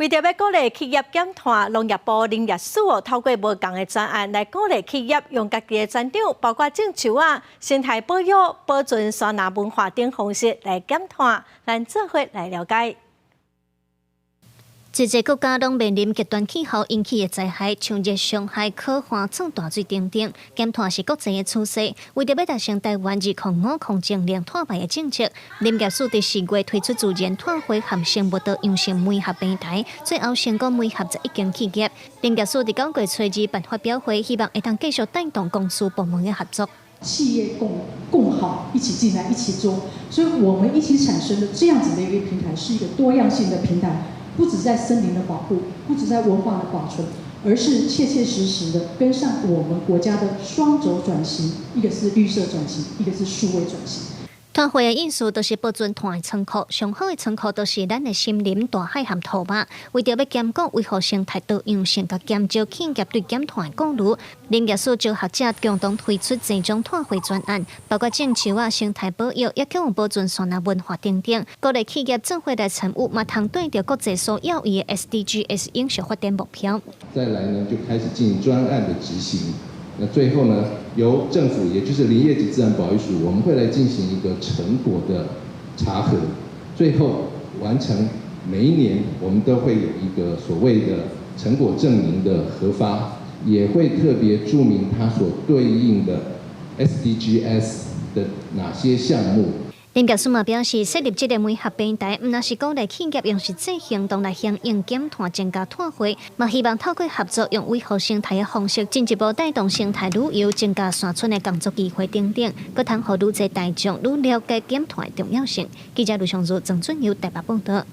为着要鼓励企业减碳，农业部林业署透过无同的专案来鼓励企业用家己的产场，包括种树啊、生态保育、保存山林文化等方式来减碳。咱做伙来了解。一个国家拢面临极端气候引起的灾害，像热伤害、可旱、创大水等等。减碳是国际的趋势，为着要达成台湾2050空净零碳排的政策，林业署伫4月推出自然碳汇和生物多样性媒合平台，最后成功媒合11间企业。林业署伫9月初2办发表会，希望会当继续带动公司部门的合作。企业共好，一起进来，一起做，所以我们一起产生的这样子的一个平台，是一个多样性的平台。不只在森林的保护，不只在文化的保存，而是切切实实的跟上我们国家的双轴转型，一个是绿色转型，一个是数位转型。碳汇的意思就是保存碳的仓库，上好的仓库就是咱的森林、大海和土壤。为着要兼顾维护生态多样性，甲减少企业对减碳的顾虑，林业署招学者共同推出多种碳汇专案，包括种树啊、生态保育，也有保存山林文化等等。鼓励企业做伙来参与，嘛通对着国际所要义的 SDGs 永续发展目标。再来呢，就开始进行专案的执行。那最后呢，由政府，也就是林业及自然保育署，我们会来进行一个成果的查核，最后完成每一年我们都会有一个所谓的成果证明的核发，也会特别注明它所对应的 SDGs 的哪些项目。林业署嘛表示，设立这个媒合平台，唔那是鼓励企业用实际行动来响应减碳、增加碳汇，嘛希望透过合作，用维护生态的方式，进一步带动生态旅游，增加山村的工作机会等等，佮通互愈侪大众愈了解减碳的重要性。记者卢尚如、郑春友台北报道。